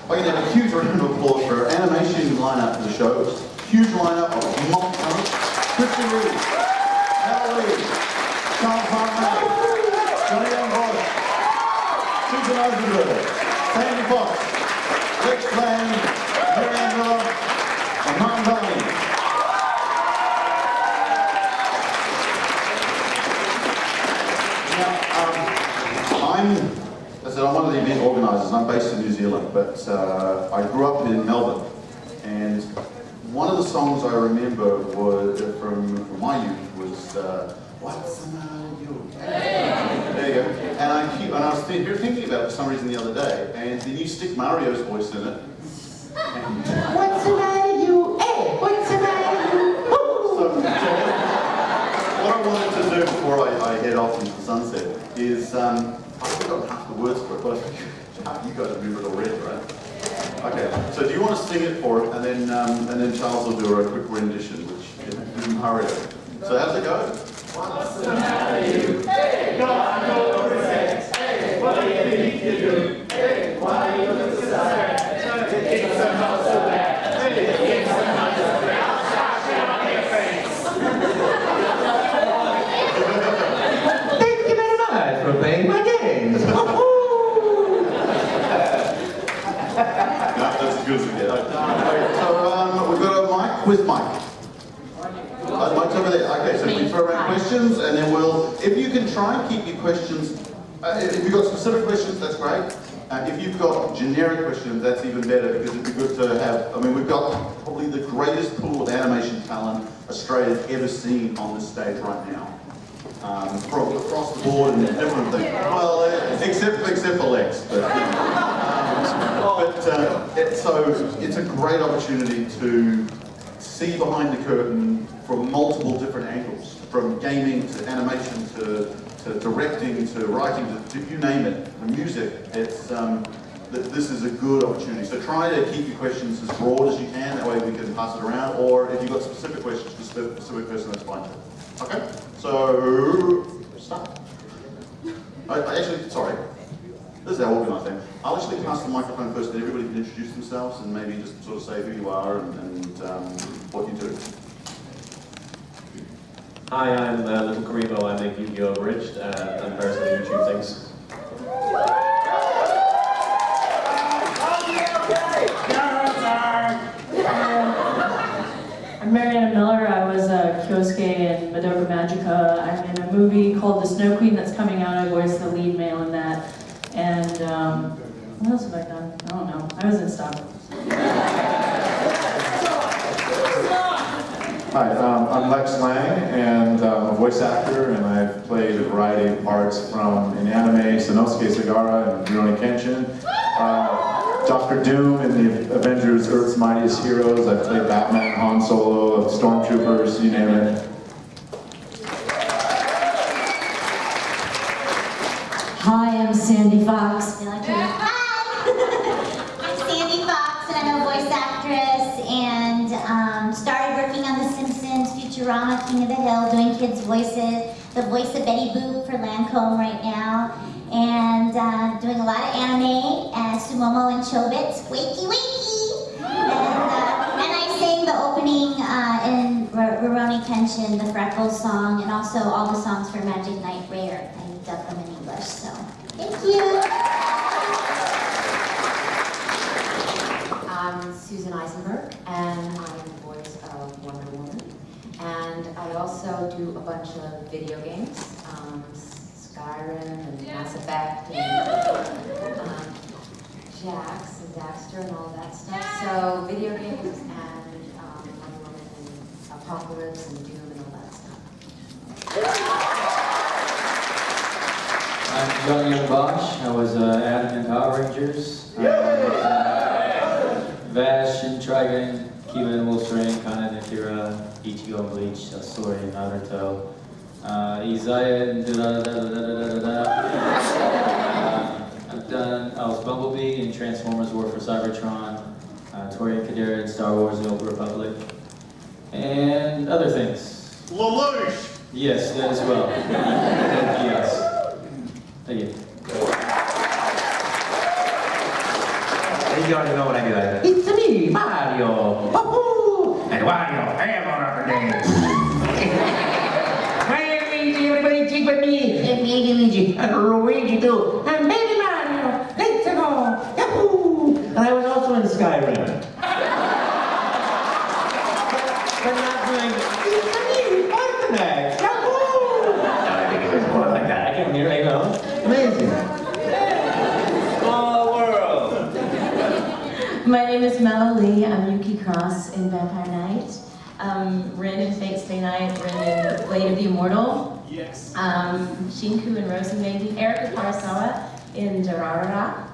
I can have a huge round of applause for our animation lineup for the show. Huge lineup of mock talent. Kristi Reed, Mela, Yong, Bosch, Susan Eisenberg, Sandy Fox, Lex Plan, Marianne, Mela, and Martin Billany. I'm one of the event organisers. I'm based in New Zealand, but I grew up in Melbourne, and one of the songs I remember was from my youth was "What's the matter with you?" There you go. And I was thinking about it for some reason the other day, and then you stick Mario's voice in it. And, what's the matter with you? Hey, what's the matter with you? So what I wanted to do before I head off into the sunset is. I've forgotten half the words for it, but half you guys remember it already, right? Okay, so do you want to sing it for it, and then Charles will do a quick rendition, which didn't hurry it. So how's it go? What's the matter with you? Hey, God knows sex. Hey, what do you need to do? Hey, why you look so sad? The king's not so bad. Hey, the king's not so bad. I'll shock you on your face. Thank you very much for playing my game. That's good to get. So we've got a mic. Where's Mike? Mike's over there. Okay, so we throw around questions, and then if you can try and keep your questions, if you've got specific questions, that's great. If you've got generic questions, that's even better, because it'd be good to have, we've got probably the greatest pool of animation talent Australia's ever seen on this stage right now. From across the board and different things. Well, except for Lex. So it's a great opportunity to see behind the curtain from multiple different angles, from gaming to animation to directing to writing to you name it, the music. This is a good opportunity. So try to keep your questions as broad as you can. That way we can pass it around. Or if you've got specific questions for a specific person, that's fine too. Okay. So start. Sorry. This is how organised I am. I'll actually pass the microphone first, and everybody can introduce themselves and maybe just sort of say who you are and what you do. Hi, I'm Little Karibo. I make Yu-Gi-Oh! Abridged and personally YouTube things. I'm Marianne Miller. I was Kyosuke in Madoka Magica. I'm in a movie called The Snow Queen that's coming out. I voiced the lead male in that. And what else have I done? I don't know. I was in stuff. Hi, I'm Lex Lang, and I'm a voice actor, and I've played a variety of parts in anime, Sanosuke Sagara and Rurouni Kenshin. Dr. Doom in the Avengers Earth's Mightiest Heroes. I've played Batman, Han Solo, Stormtroopers, you name it. Hi, I'm Sandy Fox. Hi! I'm Sandy Fox, and I'm a voice actress, and started working on The Simpsons, Futurama, King of the Hill, doing kids' voices, the voice of Betty Boop for Lancome right now, and doing a lot of anime, Sumomo and Chobits, wakey wakey! And I sang the opening in Rurouni Kenshin, the Freckles song, and also all the songs for Magic Knight Rare. I dubbed them in English, so thank you! I'm Susan Eisenberg, and I'm the voice of Wonder Woman. And I also do a bunch of video games, Skyrim and Mass Effect and Jax and Daxter and all that stuff. So video games and Wonder Woman and Apocalypse and Doom and all that stuff. I'm Yong Bosch. I was Adam in Power Rangers. Vash and Trigun, Kiba and Wolfstrain, Kana and Akira, Ichigo and Bleach, Sasori and Naruto, Izaya and I was Bumblebee in Transformers War for Cybertron, Tori and Kadera in Star Wars The Old Republic, and other things. Lelouch! Yes, that as well. Yes. Thank you. because you already know what I do. It's me, Mario. Woohoo! And Wario, I am on our day. Hey, Luigi, everybody check with me. And maybe Luigi, and Luigi too. And baby Mario, let's go. Yahoo! And I was also in Skyrim. But not doing, it's me, Martinet. Yahoo! No, I think it was more like that. I can't hear it, you know. Amazing. My name is Mela. I'm Yuki Cross in Vampire Knight. Rin in Fate Stay Night, Rin in Blade of the Immortal. Yes. Shinku and Rosie Maiden. Erica Parasawa in Durarara.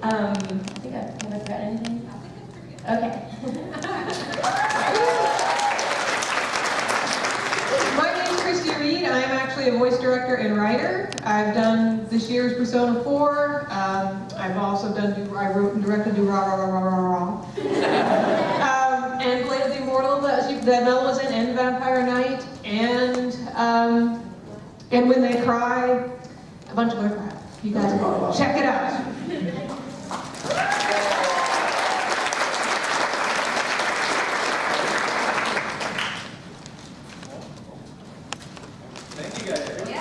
I think have I forgot anything? Okay. My name is Kristi Reed. I'm actually a voice director and writer. I've done this year's Persona 4. I've also done, I wrote and directed and Blade of the Immortal that Mela was in, and Vampire Knight, and When They Cry, a bunch of other crap. You guys check it out.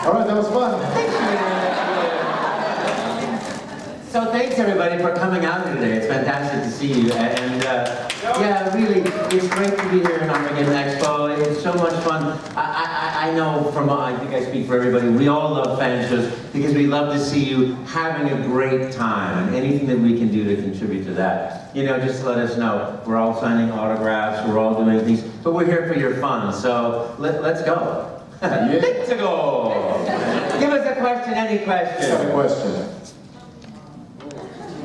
All right, that was fun. So thanks everybody for coming out here today. It's fantastic to see you. And yeah, really, it's great to be here in Armageddon Expo. It's so much fun. I know from, I think I speak for everybody, we all love fan shows because we love to see you having a great time, and anything that we can do to contribute to that. You know, just let us know. We're all signing autographs, we're all doing things, but we're here for your fun, so let's go. Let's go! Give us a question, any question. Got a question.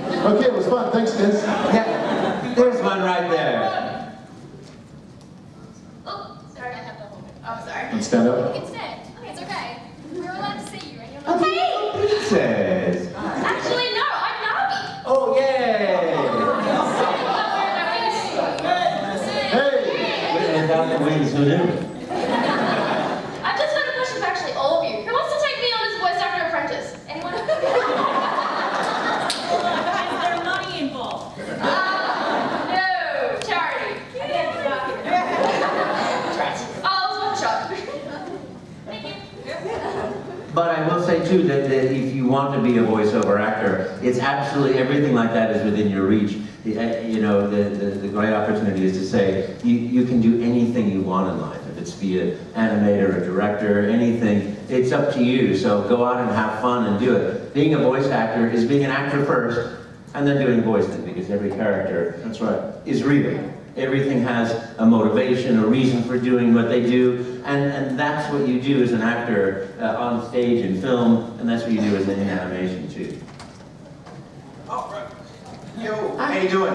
Okay, it was fun. Thanks, kids. Yeah, there's one right there. Oh, sorry, I have the whole thing. Oh, sorry. And stand up. You can stand. It's okay. We're allowed to see you, and you're Okay. Princess. Actually, no, I'm Nabi. Oh, yay! Hey! Without the wings, who knew? I've just got a question for actually all of you. Who wants to take me on as voice actor apprentice? Anyone? No, charity. Oh, it was one shot. Thank you. But I will say too that if you want to be a voiceover actor, it's absolutely everything like that is within your reach. You know, the great opportunity is to say you can do anything you want in life. If it's be an animator, a director, anything, it's up to you. So go out and have fun and do it. Being a voice actor is being an actor first, and then doing voicing, because every character That's right. is real. Everything has a motivation, a reason for doing what they do, and that's what you do as an actor on stage in film, and that's what you do as in animation too. Oh, right. Yo, how you doing?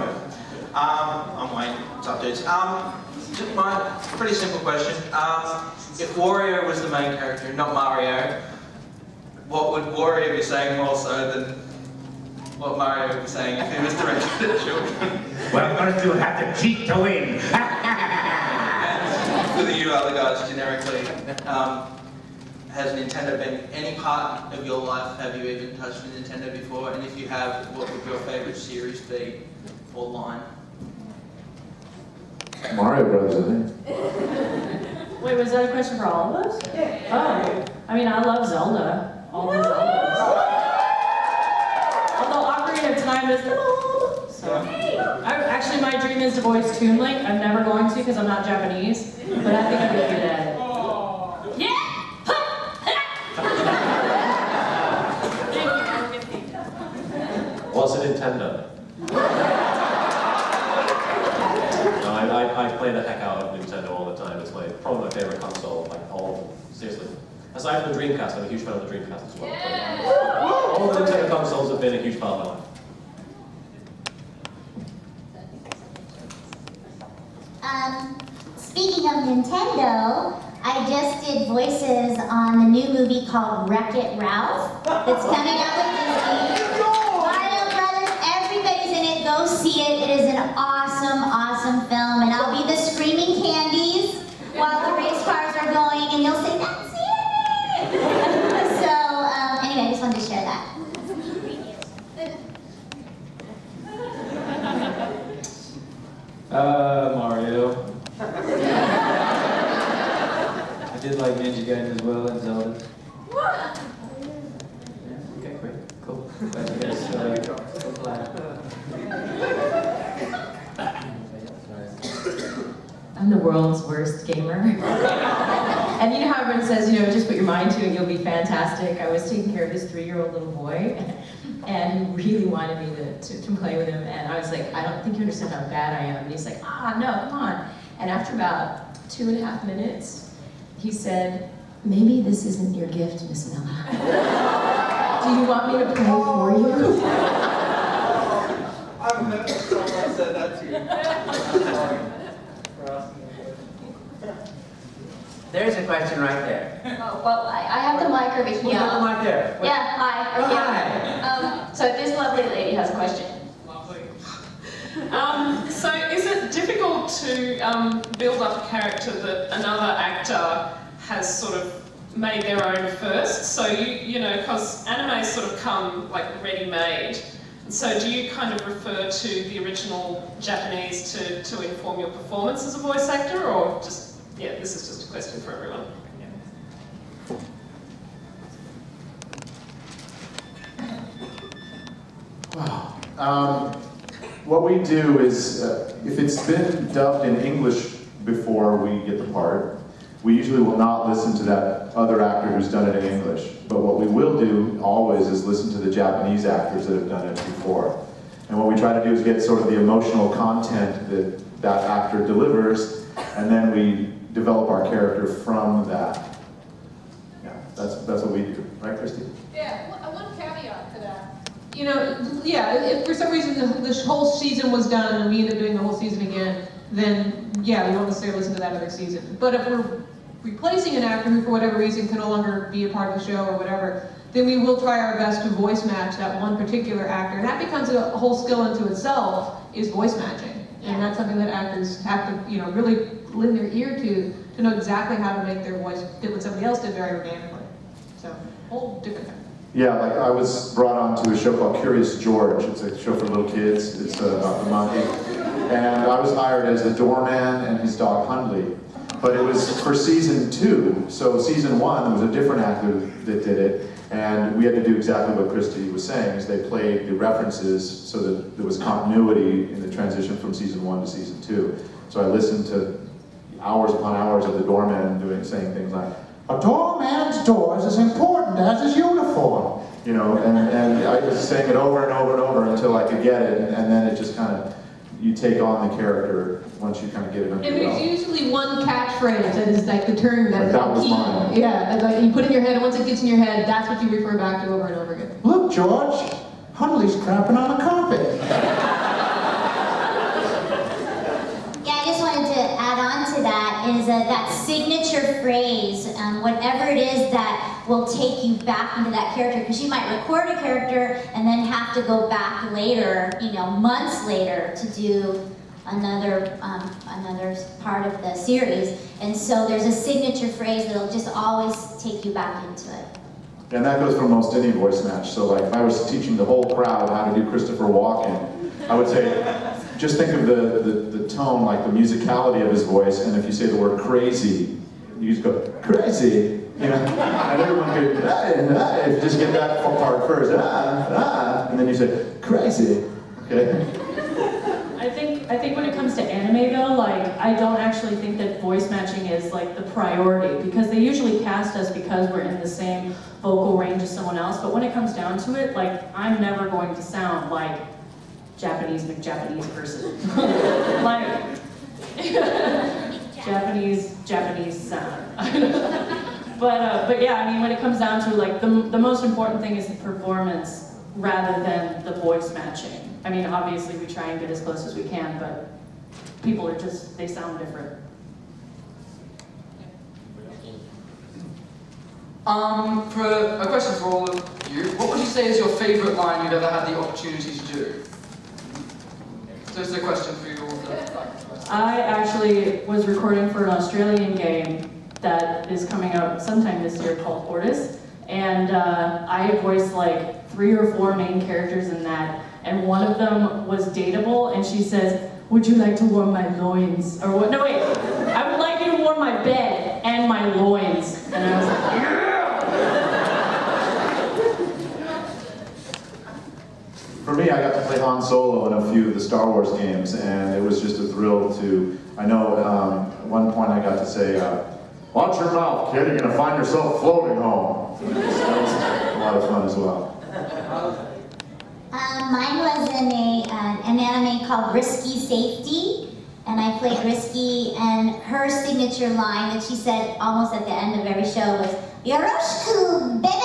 I'm Wayne. What's up, dudes? Just my pretty simple question. If Wario was the main character, not Mario, what would Wario be saying more so than what Mario would be saying if he was directed at children? Well, first you have to cheat to win. And for you other guys, generically, has Nintendo been any part of your life? Have you even touched a Nintendo before? And if you have, what would your favourite series be or line? Mario Brothers, I think. Wait, was that a question for all of us? Yeah. Oh, I mean, I love Zelda. All the Zeldas. Although Ocarina of Time is so. Actually, my dream is to voice Toon Link. I'm never going to because I'm not Japanese, but I think I'd be good at it. Yeah. What's a Nintendo? No, I play the heck out of Nintendo all the time. It's probably my favorite console, like all of them. Seriously. Aside from the Dreamcast, I'm a huge fan of the Dreamcast as well. Yeah. All the Nintendo consoles have been a huge part of my life. Speaking of Nintendo, I just did voices on the new movie called Wreck-It Ralph that's coming out with Disney. Mario Brothers, everybody's in it. Go see it. It is an awesome, awesome film. And I'll be the screaming candies while the race cars are going, and you'll say, that's it! So, anyway, I just wanted to share that. Mario. I did like Ninja Gaiden as well and Zelda. Yeah, okay, great, cool. Glad you guys so glad. I'm the world's worst gamer. And you know how everyone says, you know, just put your mind to it, you'll be fantastic. I was taking care of this 3-year-old little boy, and he really wanted me to play with him, and I was like, I don't think you understand how bad I am. And he's like, no, come on. And after about 2.5 minutes, he said, maybe this isn't your gift, Miss Mela. Do you want me to play for you? I've heard someone said that to you. There's a question right there. Oh, well, I have the mic over here. Who's got the mic there? Yeah, hi. Oh, hi. So this lovely lady has a question. Lovely. So is it difficult to build up a character that another actor has sort of made their own first? So you know, because animes sort of come like ready-made. So do you kind of refer to the original Japanese to inform your performance as a voice actor, or just, yeah, this is just a question for everyone. Wow. What we do is, if it's been dubbed in English before we get the part, we usually will not listen to that other actor who's done it in English. But what we will do always is listen to the Japanese actors that have done it before. And what we try to do is get sort of the emotional content that that actor delivers, and then we develop our character from that. Yeah, that's what we do. Right, Kristi? Yeah, one caveat to that. You know, yeah, if for some reason the whole season was done and we end up doing the whole season again, then yeah, we won't necessarily listen to that other season. But if we're replacing an actor who for whatever reason can no longer be a part of the show or whatever, then we will try our best to voice match that one particular actor. And that becomes a whole skill unto itself, is voice matching. And that's something that actors have to, you know, really lend their ear to know exactly how to make their voice fit what somebody else did very organically. So, whole different thing. Yeah, like I was brought on to a show called Curious George. It's a show for little kids. It's about the monkey. And I was hired as the doorman and his dog Hundley. But it was for season 2. So season 1, there was a different actor that did it. And we had to do exactly what Kristi was saying, is they played the references so that there was continuity in the transition from season 1 to season 2. So I listened to hours upon hours of the doorman saying things like, a doorman's door is as important as his uniform. You know, and I was saying it over and over and over until I could get it, and then it just kind of, you take on the character once you kind of get it under And your there's belt. usually one catchphrase that is like the term that Like that was mine. Yeah, like you put in your head, and once it gets in your head, that's what you refer back to over and over again. Look, George, Hundley's crapping on the carpet. Yeah, I just wanted to add on to that is that signature phrase, whatever it is that will take you back into that character, because you might record a character and then have to go back later, you know, months later to do another part of the series. And so there's a signature phrase that'll just always take you back into it. And that goes for most any voice match. So like if I was teaching the whole crowd how to do Christopher Walken, I would say, just think of the tone, like the musicality of his voice, and if you say the word crazy, you just go, crazy, you know, and everyone could, just get that part first, and then you say, crazy, okay? I think when it comes to anime though, like, I don't actually think that voice matching is like the priority, because they usually cast us because we're in the same vocal range as someone else, but when it comes down to it, like, I'm never going to sound like Japanese person. Like, Japanese sound. But yeah, I mean, when it comes down to like, the most important thing is the performance rather than the voice matching. I mean, obviously we try and get as close as we can, but people are just, they sound different. For a question for all of you, what would you say is your favourite line you've ever had the opportunity to do? So this is a question for you all. I actually was recording for an Australian game that is coming out sometime this year called Fortis, and I voiced like 3 or 4 main characters in that, and one of them was dateable, and she says, would you like to warm my loins? Or what? No, wait. I would like you to warm my bed and my loins. And I was like, yeah! For me, I got to play Han Solo in a few of the Star Wars games, and it was just a thrill to, I know at one point I got to say, watch your mouth, kid, you're gonna find yourself floating home. So that was a lot of fun as well. Mine was in an anime called Risky Safety, and I played Risky, and her signature line that she said almost at the end of every show was, Yoroshiku, baby!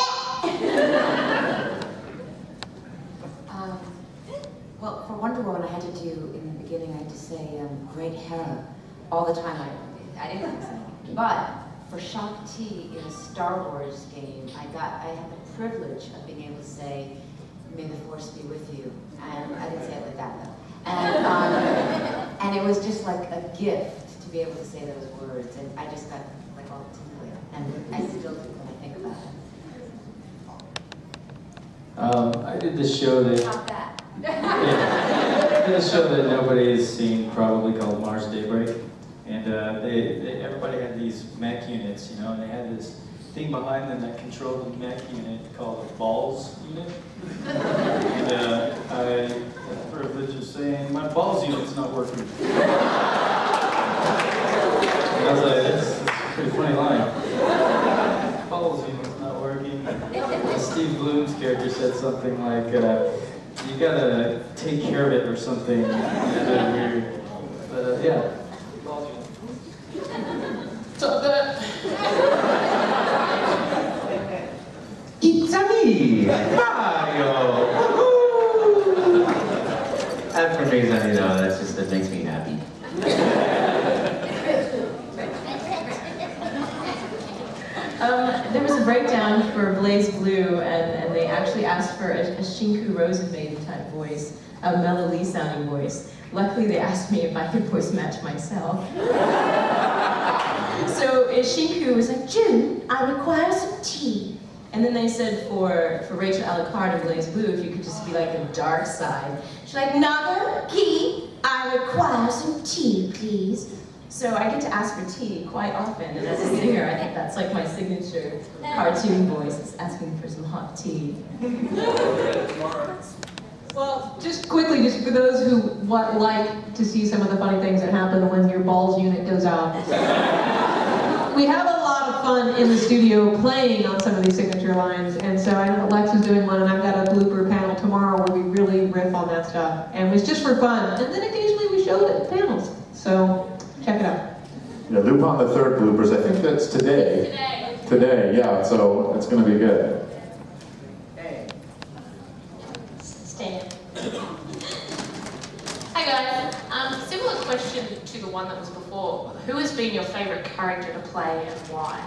Well, for Wonder Woman, I had to do, in the beginning, I had to say, great Hera, all the time. I didn't think so. But for Shakti in a Star Wars game, I had the privilege of being able to say, may the Force be with you. And I didn't say it like that, though. And it was just like a gift to be able to say those words. And I just got like all tingly. And I still do when I think about it. I did this show that... Not that. I did a show that nobody has seen, probably called Mars Daybreak, and everybody had these mech units, you know, and they had this thing behind them that controlled the mech unit called the balls unit. And I had the privilege of saying, my balls unit's not working. And I was like, that's a pretty funny line. Balls unit's not working. And Steve Bloom's character said something like, you gotta take care of it or something weird. But yeah. So It's me, Mario! And for me, you know, that makes me happy. There was a breakdown for Blaze Blue, and they actually asked for a Shinku Rosenmaiden type voice, a Mela Lee sounding voice. Luckily, they asked me if I could voice match myself. So Shinku was like, June, I require some tea. And then they said for Rachel Alucard and Blaze Blue, if you could just be like the dark side. She's like, Naga, Key, I require some tea, please. So I get to ask for tea quite often, and as a singer, I think that's like my signature cartoon voice, is asking for some hot tea. Well, just quickly, just for those who like to see some of the funny things that happen when your balls unit goes out. We have a lot of fun in the studio playing on some of these signature lines, and so I know Lex is doing one, and I've got a blooper panel tomorrow where we really riff on that stuff. And it's just for fun, and then occasionally we show it at panels. So check it out. Yeah, Lupin the Third bloopers, I think that's today. Today, yeah, so it's going to be good. Stand. Hi guys, similar question to the one that was before. Who has been your favourite character to play and why?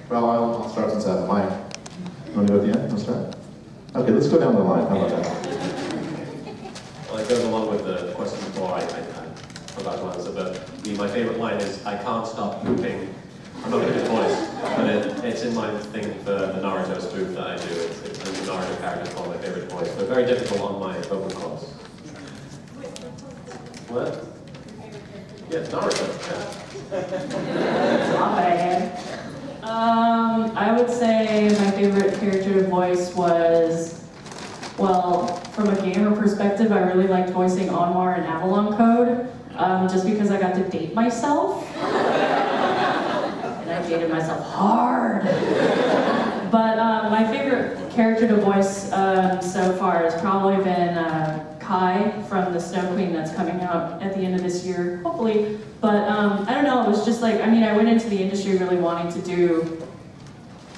Well, I'll start since I have the mic. You want to go at the end? Let's start? Okay, let's go down the line. How about that? Well, it goes along with the question before. I forgot to answer, but my favourite line is, I can't stop pooping. I'm not going to do voice, but it's in my thing for the Naruto spoof that I do. It's the Naruto character called my favourite voice, but very difficult on my vocal cords. What? Yeah, it's Naruto. It's not bad. I would say my favorite character to voice was, well, from a gamer perspective, I really liked voicing Anwar in Avalon Code, just because I got to date myself. And I dated myself hard. But my favorite character to voice so far has probably been Kai from the Snow Queen that's coming out at the end of this year, hopefully. But I don't know, it was just like, I mean, I went into the industry really wanting to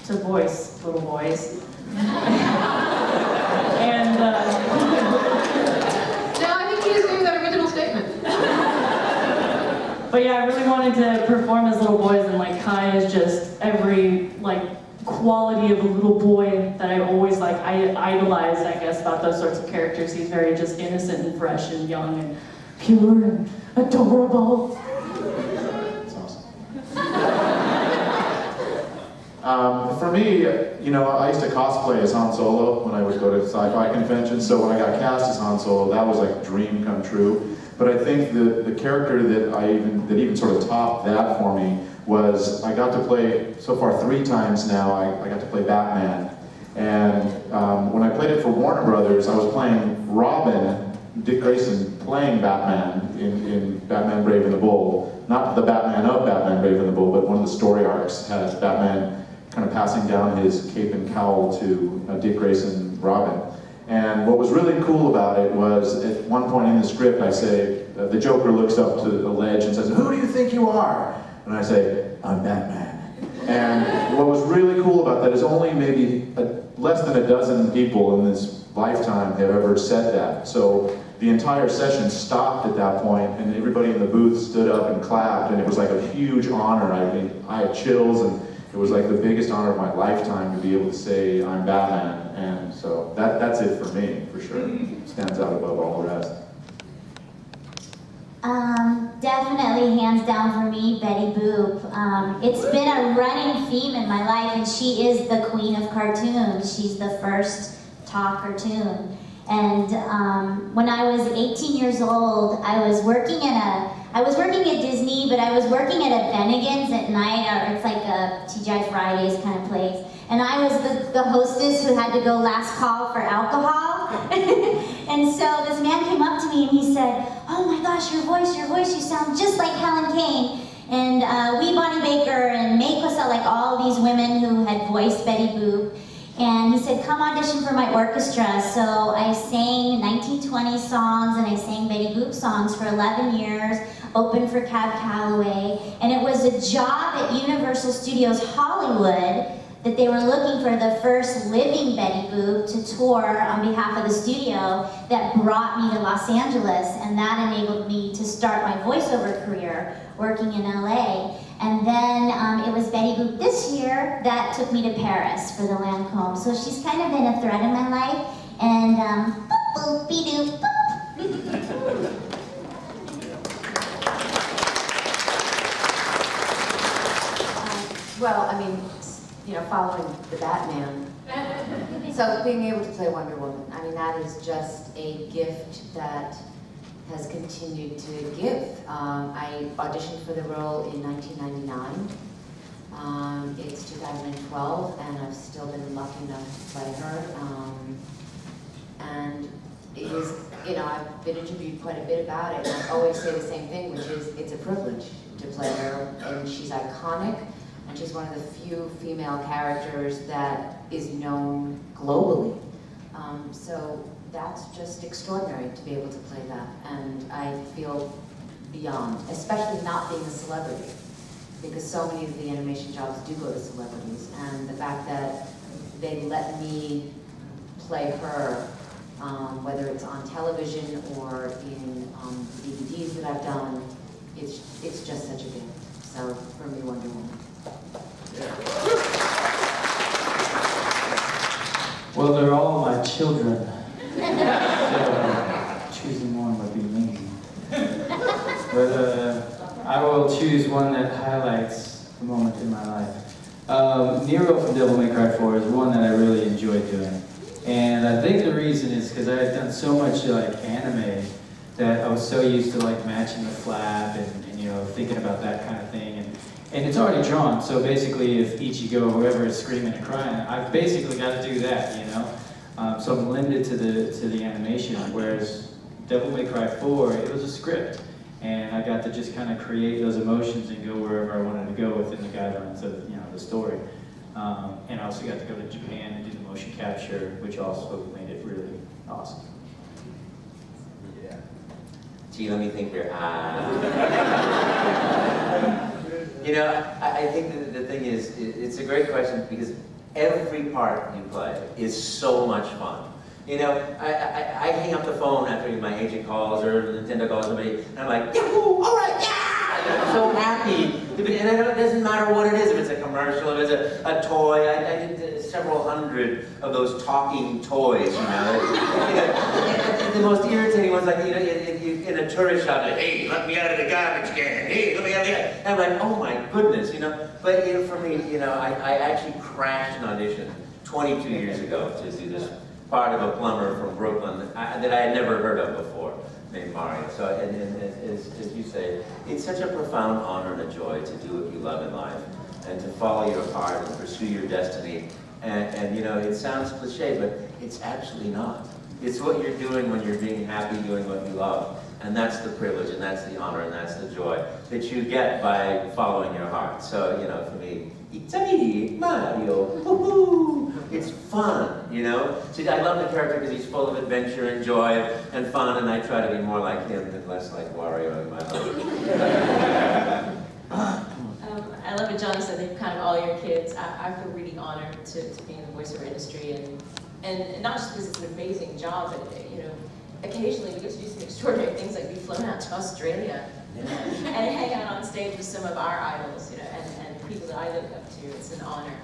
voice little boys. And no, I think he just gave that original statement. But yeah, I really wanted to perform as little boys, and like Kai is just every like quality of a little boy that I always like I idolized, I guess, about those sorts of characters. He's very just innocent and fresh and young and pure and adorable. That's awesome. For me, you know, I used to cosplay as Han Solo when I would go to sci-fi conventions, so when I got cast as Han Solo, that was like a dream come true. But I think the character that even sort of topped that for me was I got to play, so far 3 times now, I got to play Batman. And when I played it for Warner Brothers, I was playing Robin, Dick Grayson playing Batman in Batman Brave and the Bold. Not the Batman of Batman Brave and the Bold, but one of the story arcs has Batman kind of passing down his cape and cowl to Dick Grayson, Robin. And what was really cool about it was, at one point in the script, I say, the Joker looks up to the ledge and says, "Who do you think you are?" And I say, "I'm Batman." And what was really cool about that is only maybe less than a dozen people in this lifetime have ever said that. So the entire session stopped at that point, and everybody in the booth stood up and clapped, and it was like a huge honor. I mean, I had chills, and it was like the biggest honor of my lifetime to be able to say, "I'm Batman." And so that's it for me, for sure. It stands out above all the rest. Definitely, hands down for me, Betty Boop. It's been a running theme in my life, and she is the queen of cartoons. She's the first talk cartoon. And when I was 18 years old, I was working at Disney, but I was working at a Bennigan's at night, or it's like a TGI Fridays kind of place. And I was the hostess who had to go last call for alcohol. And so this man came up to me and he said, "Oh my gosh, your voice, you sound just like Helen Kane." And Wee Bonnie Baker and Mae Cosell, like all these women who had voiced Betty Boop. And he said, "Come audition for my orchestra." So I sang 1920 songs and I sang Betty Boop songs for 11 years, opened for Cab Calloway. And it was a job at Universal Studios Hollywood that they were looking for the first living Betty Boop to tour on behalf of the studio that brought me to Los Angeles. And that enabled me to start my voiceover career working in LA. And then it was Betty Boop this year that took me to Paris for the Lancôme. So she's kind of been a thread in my life. And boop, boopy doop, boop. Well, I mean, you know, following the Batman. So being able to play Wonder Woman, I mean, that is just a gift that has continued to give. I auditioned for the role in 1999. It's 2012, and I've still been lucky enough to play her. And it is, you know, I've been interviewed quite a bit about it, and I always say the same thing, which is it's a privilege to play her, and she's iconic. And she's one of the few female characters that is known globally. So that's just extraordinary to be able to play that. And I feel beyond, especially not being a celebrity, because so many of the animation jobs do go to celebrities. And the fact that they let me play her, whether it's on television or in DVDs that I've done, it's just such a gift. So for me, Wonder Woman. Well, they're all my children. So choosing one would be mean. But I will choose one that highlights the moment in my life. Nero from Devil May Cry 4 is one that I really enjoy doing. And I think the reason is because I had done so much like anime that I was so used to like matching the flap and you know, thinking about that kind of thing. And it's already drawn, so basically if Ichigo, whoever is screaming and crying, I've basically got to do that, you know? So I'm limited to the animation, whereas Devil May Cry 4, it was a script. And I got to just kind of create those emotions and go wherever I wanted to go within the guidelines of, you know, the story. And I also got to go to Japan and do the motion capture, which also made it really awesome. Yeah. Gee, let me think here. You know, I think the thing is, it's a great question because every part you play is so much fun. You know, I hang up the phone after my agent calls or Nintendo calls somebody, and I'm like, yahoo, all right, yeah! I'm so happy. And it doesn't matter what it is, if it's a commercial, if it's a toy. I did several hundred of those talking toys, you know. The most irritating ones, like, you know, in a tourist shop, like, hey, let me out of the garbage can, hey, let me out of the garbage. And I'm like, oh my goodness, you know. But you know, for me, you know, I actually crashed an audition 22 years ago to do this part of a plumber from Brooklyn that I had never heard of before, named Mario. So, and as you say, it's such a profound honor and a joy to do what you love in life, and to follow your heart and pursue your destiny. And you know, it sounds cliche, but it's absolutely not. It's what you're doing when you're being happy doing what you love. And that's the privilege, and that's the honor, and that's the joy that you get by following your heart. So, you know, for me, it's me, Mario, woohoo! It's fun, you know? See, I love the character because he's full of adventure and joy and fun, and I try to be more like him and less like Wario in my life. I love what John said, they've kind of all your kids. I feel really honored to be in the voiceover industry, and not just because it's an amazing job, but you know, occasionally we get to do some extraordinary things, like be flown out to Australia and hang out on stage with some of our idols, you know, and people that I look up to. It's an honor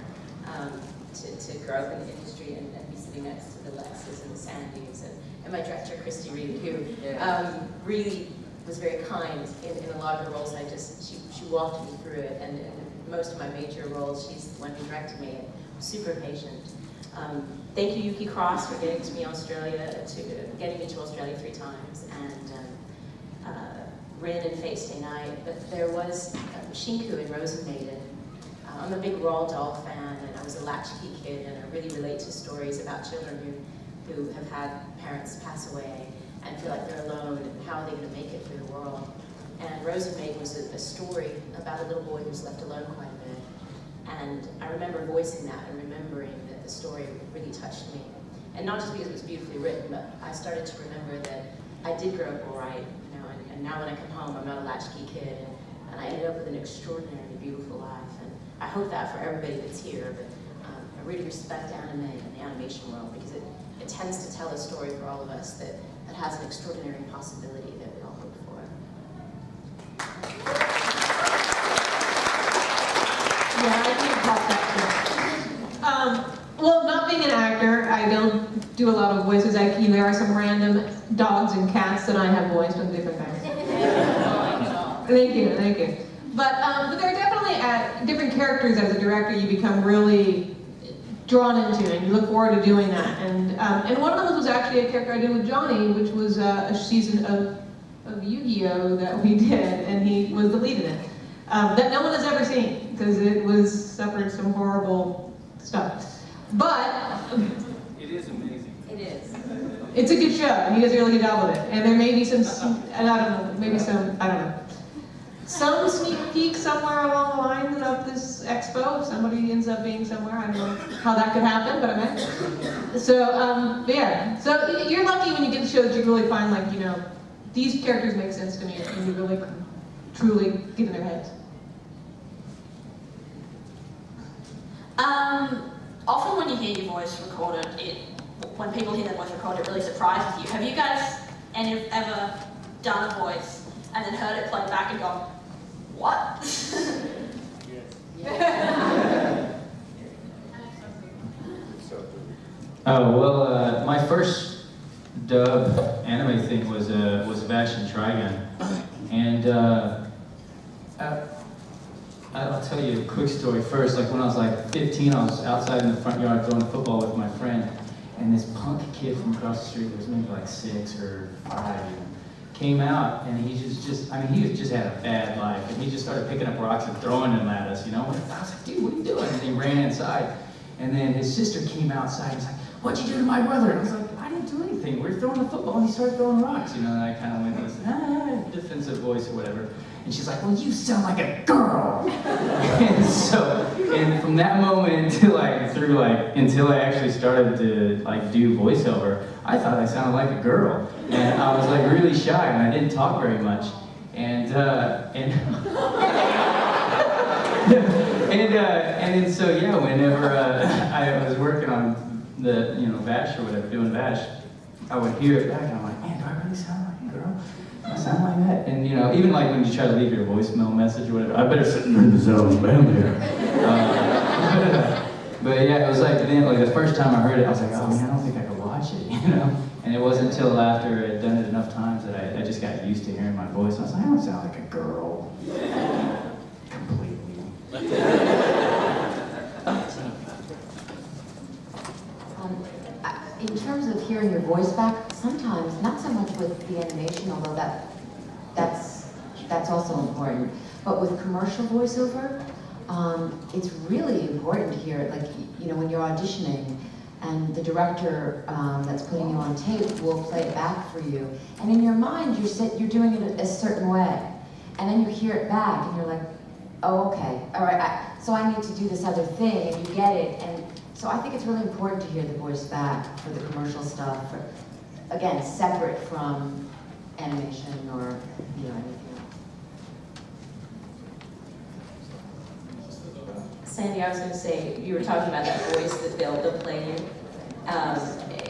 to grow up in the industry and be sitting next to the Lexes and the Sandys and my director Kristi Reed, who really was very kind in a lot of the roles. She walked me through it, and most of my major roles, she's the one who directed me, and super patient. Thank you, Yuki Cross, for getting me to Australia 3 times, and Rin and Fate Stay Night. But there was Shinku in Rose Maiden. I'm a big Roald Dahl fan, and I was a latchkey kid, and I really relate to stories about children who have had parents pass away and feel like they're alone, and how are they going to make it through the world. And Rose Maiden was a story about a little boy who's left alone quite a bit. And I remember voicing that and remembering that the story really touched me. And not just because it was beautifully written, but I started to remember that I did grow up all right, you know, and now when I come home, I'm not a latchkey kid, and I ended up with an extraordinarily beautiful life. And I hope that for everybody that's here, but I really respect anime and the animation world, because it tends to tell a story for all of us that has an extraordinary possibility that we all hope for. Yeah, I think pop that too. Well, not being an actor, I don't do a lot of voices. There are some random dogs and cats that I have voiced on different things. Thank you, thank you. But there are definitely different characters as a director you become really drawn into, and you look forward to doing that. And one of them was actually a character I did with Johnny, which was a season of Yu-Gi-Oh! That we did, and he was the lead in it. That no one has ever seen, because it suffered some horrible stuff. But it is amazing. It is. It's a good show, and he does a really good job with it. And there may be some, I don't know, maybe some, I don't know. Some sneak peek somewhere along the lines of this expo. Somebody ends up being somewhere. I don't know how that could happen, but I meant. So, yeah. So you're lucky when you get to shows that you really find, like, you know, these characters make sense to me, and you really truly get in their heads. Often when you hear your voice recorded, when people hear their voice recorded, it really surprises you. Have you guys ever done a voice and then heard it play back and gone, what? Oh, well, my first dub anime thing was Bosch and Trigun. And I'll tell you a quick story first. Like when I was like 15, I was outside in the front yard throwing football with my friend, and this punk kid from across the street, he was maybe like 6 or 5, came out, and he just had a bad life, and he just started picking up rocks and throwing them at us, you know? And I was like, dude, what are you doing? And he ran inside, and then his sister came outside, and was like, what'd you do to my brother? And I was like, I didn't do anything. We were throwing the football, and he started throwing rocks, you know? And I kind of went this defensive voice or whatever. And she's like, well, you sound like a girl. and from that moment until I actually started to do voiceover, I thought I sounded like a girl. And I was like really shy, and I didn't talk very much. And so yeah, whenever I was working on the Bosch or whatever, doing Bosch, I would hear it back, and I'm like, man, do I really sound like a girl? I sound like that. And even like when you try to leave your voicemail message or whatever, I better sit in the zone, man, here. But yeah, it was like then, like the first time I heard it, I was like, oh man, I don't think I could watch it, And it wasn't until after I'd done it enough times that I just got used to hearing my voice. I was like, I don't sound like a girl. Completely. In terms of hearing your voice back, sometimes, not so much with the animation, although that's also important, but with commercial voiceover, it's really important to hear it, like, you know, when you're auditioning, and the director that's putting you on tape will play it back for you, and in your mind, you're doing it a certain way, and then you hear it back, and you're like, oh, okay, all right, so I need to do this other thing, and you get it, and so I think it's really important to hear the voice back for the commercial stuff, again, separate from animation or, you know, anything else. Sandy, I was going to say, you were talking about that voice that they'll play you,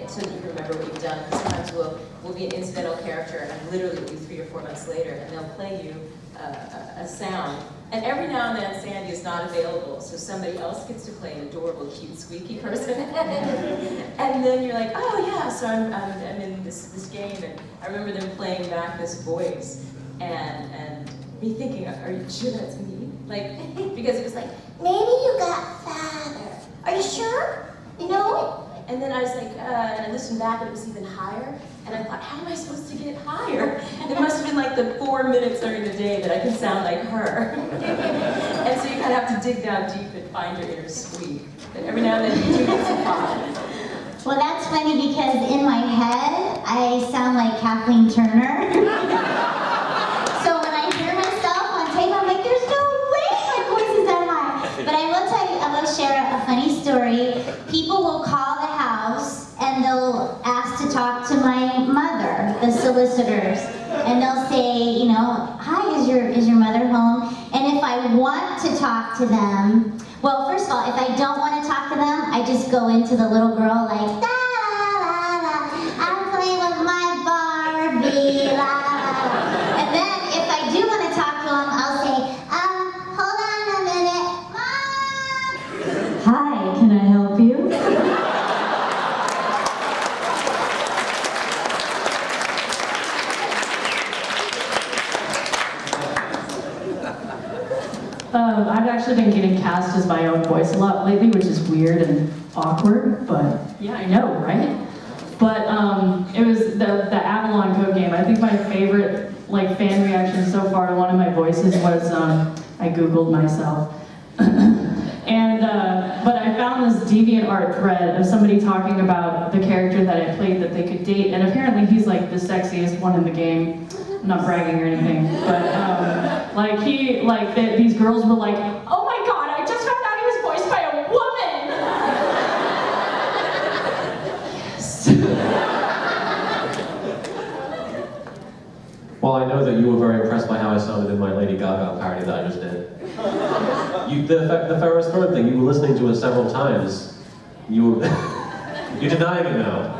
so that you can remember what you've done. Sometimes we'll be an incidental character, and literally it'll be 3 or 4 months later, and they'll play you a sound. And every now and then, Sandy is not available, so somebody else gets to play an adorable, cute, squeaky person. And then you're like, oh yeah, so I'm in this game, and I remember them playing back this voice, and me thinking, are you sure that's me? Like, because it was like, Maybe you got fatter. Are you sure? You know? and then I was like, and I listened back, and it was even higher, and I thought, how am I supposed to get higher? It must have been like the 4 minutes during the day that I can sound like her. And so you kind of have to dig down deep and find your inner squeak. But every now and then you do get some pop. Well, that's funny because in my head, I sound like Kathleen Turner. So when I hear myself on tape, I'm like, there's no way my voice is that high. But I will tell you, I will share a funny story. People will call the house and they'll ask to talk to my mother, the solicitors. And they'll say, you know, hi, is your mother home? And if I want to talk to them, well, first of all, if I don't want to talk to them, I just go into the little girl like, la la la, I'm playing with my Barbie, la la la. And then if I do want to talk to them, I'll say, hold on a minute, Mom. Hi, can I help you? I've actually been getting cast as my own voice a lot lately, which is weird and awkward, but yeah, I know, right? But it was the Avalon code game. I think my favorite like fan reaction so far to one of my voices was I Googled myself. But I found this DeviantArt thread of somebody talking about the character that I played that they could date, and apparently he's like the sexiest one in the game. I'm not bragging or anything, but these girls were like, oh my god, I just found out he was voiced by a woman! Yes. Well, I know that you were very impressed by how I sounded in my Lady Gaga parody that I just did. The Ferris Bird thing, you were listening to it several times. You're denying it now.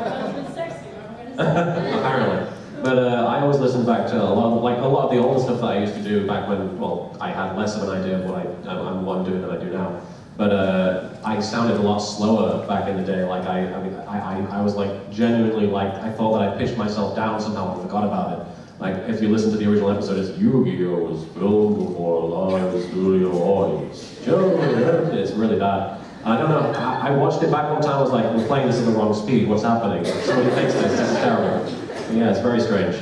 Apparently. But I always listen back to a lot of the older stuff that I used to do back when, well, I had less of an idea of what I'm doing than I do now. But I sounded a lot slower back in the day. Like I was like genuinely like I thought that I pitched myself down somehow and forgot about it. Like if you listen to the original episode, it's Yu-Gi-Oh was filmed before a live studio audience. It's really bad. I don't know. I watched it back one time. I was like, we're playing this at the wrong speed. What's happening? Somebody fix this. This is terrible. Yeah, it's very strange.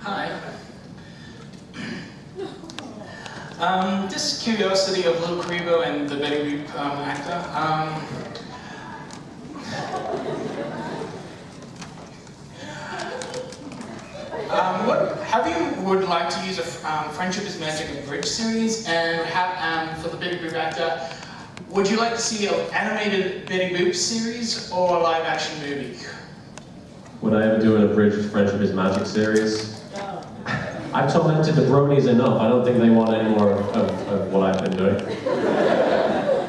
Hi. Just curiosity of Lil Karibo and the Betty Boop actor. Have you would like to use a Friendship is Magic and Bridge series, and have for the Betty Boop actor, would you like to see an animated Betty Boop series or a live action movie? Would I ever do an abridged Friendship is Magic series? I've tormented the bronies enough. I don't think they want any more of what I've been doing.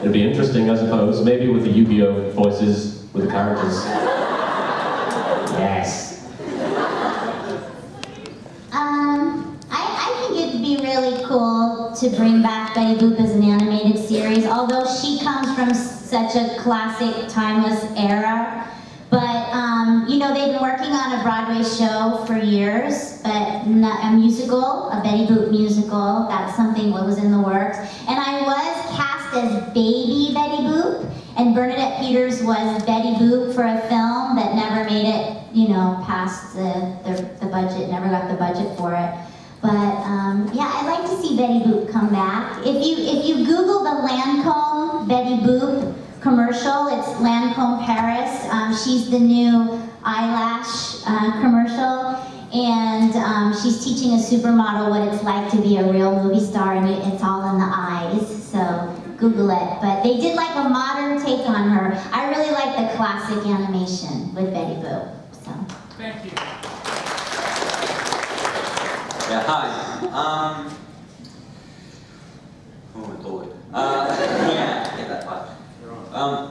It'd be interesting, I suppose. Maybe with the Yu-Gi-Oh voices with the characters. Yes. I think it'd be really cool to bring back Betty Boop as an animated series, although she comes from such a classic, timeless era. But, you know, they've been working on a Broadway show for years, but a musical, a Betty Boop musical, that's something that was in the works. And I was cast as baby Betty Boop, and Bernadette Peters was Betty Boop for a film that never made it, you know, past the budget, never got the budget for it. But, yeah, I'd like to see Betty Boop come back. If you Google the Lancome Betty Boop commercial, it's Lancome Paris. She's the new eyelash commercial, and she's teaching a supermodel what it's like to be a real movie star, and it's all in the eyes, so Google it. But they did like a modern take on her. I really like the classic animation with Betty Boop, so. Thank you. Yeah, hi. Oh my lord. Yeah, get that part.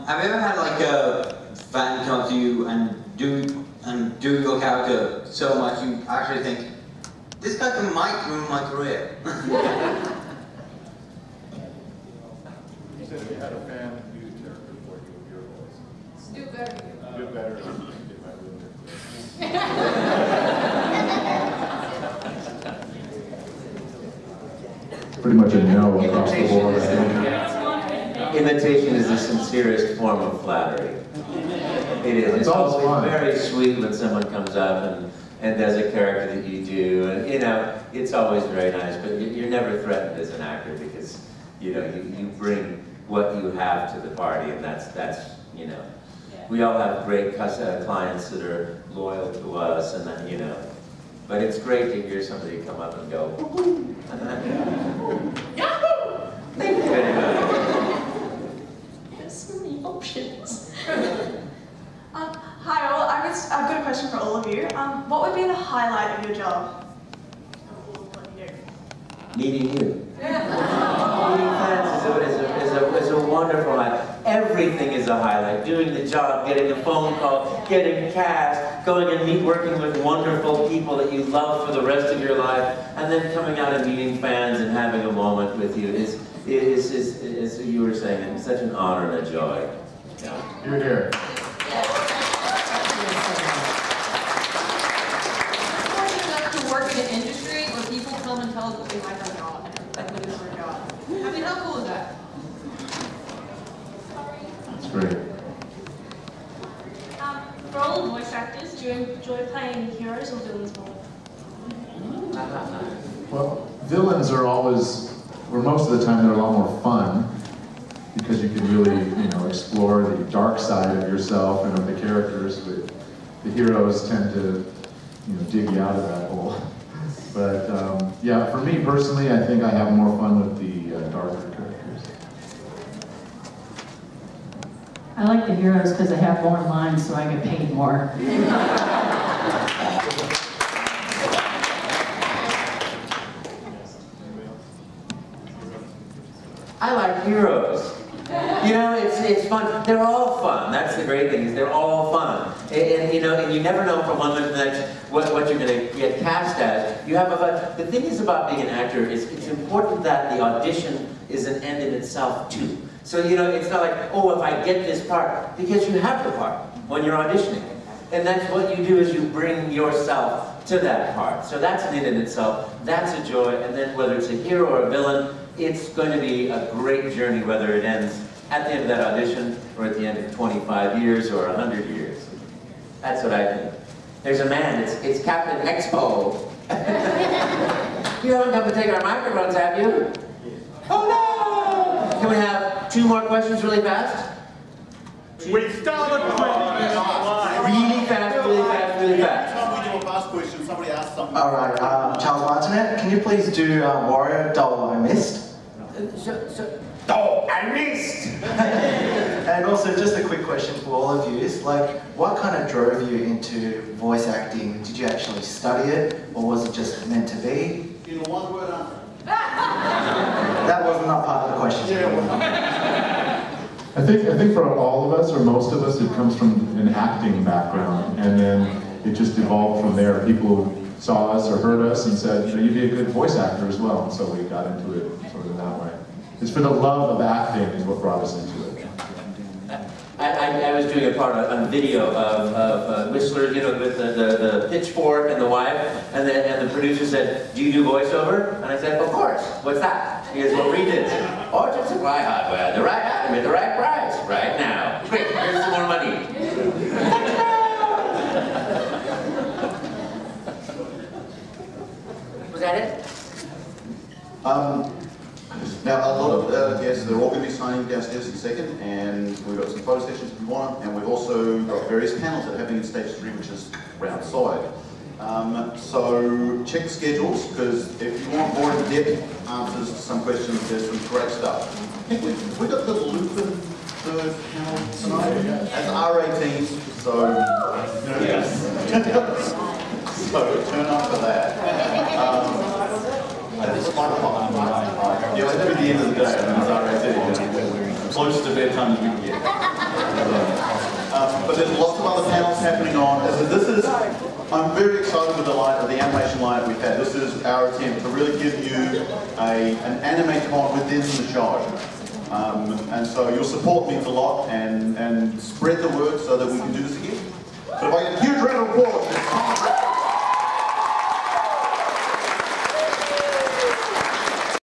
Have you ever had like a fan come to you and do your character so much you actually think, this guy might ruin my career? You said if you had a fan do the character for you with your voice. Do better. Do better than it might ruin your career. Pretty much a no across the board. Imitation is the sincerest form of flattery. It is. It's always very sweet when someone comes up and does a character that you do, and you know, it's always very nice, but you're never threatened as an actor because, you know, you bring what you have to the party, and that's you know, we all have great clients that are loyal to us, and that, you know, but it's great to hear somebody come up and go, Yahoo! Thank you very much. There's so many options. Hi all, I've got a question for all of you. What would be the highlight of your job? Meeting you. Meeting fans is a wonderful highlight. Everything is a highlight. Doing the job, getting a phone call, getting cast, going and working with wonderful people that you love for the rest of your life, and then coming out and meeting fans and having a moment with you is you were saying, it's such an honor and a joy. Yeah. You're here. To work in an industry where people come and tell us what they like our job, like what is our job. I mean, how cool is that? That's great. For all the voice actors, do you enjoy playing heroes or villains more? Well, villains are always, or most of the time, they're a lot more fun because you can really, you know, explore the dark side of yourself and of the characters. But the heroes tend to, you know, dig you out of that hole. But yeah, for me personally, I think I have more fun with the darker characters. I like the heroes because they have more lines, so I get paid more. I like heroes. You know, it's fun. They're all fun. That's the great thing, is they're all fun. And you know, and you never know from one minute to the next what you're going to get cast as. You have the thing is about being an actor is it's important that the audition is an end in itself too. So you know, it's not like, oh, if I get this part, because you have the part when you're auditioning. And that's what you do, is you bring yourself to that part. So that's an end in itself. That's a joy. And then whether it's a hero or a villain, it's going to be a great journey, whether it ends at the end of that audition or at the end of 25 years or 100 years. That's what I think. There's a man, it's Captain Expo. You haven't come to take our microphones, have you? Oh no! Can we have 2 more questions really fast? We started really fast, really fast, really fast. Every time we do a fast question, somebody asks something. All right, Charles Martinet, can you please do Warrior Doll I Missed? Oh, I missed! And also, just a quick question for all of you is, like, what kind of drove you into voice acting? Did you actually study it, or was it just meant to be? In a one-word answer. That was not part of the question. I think for all of us, or most of us, it comes from an acting background, and then it just evolved from there. People saw us or heard us and said, you know, you'd be a good voice actor as well, and so we got into it sort of that way. It's for the love of acting is what brought us into it. I was doing a part on video of Whistler, you know, with the pitchfork and the wife, and the producer said, "Do you do voiceover?" And I said, "Of course. What's that?" He goes, "Well, read this. Orchard Supply Hardware, the right item at the right price, right now. Quick, here's some more money." Was that it? Now, a lot of guests, they're all going to be signing downstairs in a second, and we've got some photo sessions if you want, and we've also got various panels that are happening in stage 3, which is round side. So check the schedules, because if you want more in-depth answers to some questions, there's some great stuff. I think we've got the Lupin third panel tonight. That's R18, so yes. So turn up for that. It's 1 o'clock. Yeah, it's at the end of the day, and it's R18. Close to bedtime as we can get. But there's lots of other panels happening on. So this is, I'm very excited with the animation lineup we've had. This is our attempt to really give you an anime con within the show. And so your support means a lot, and spread the word so that we can do this again. But if I can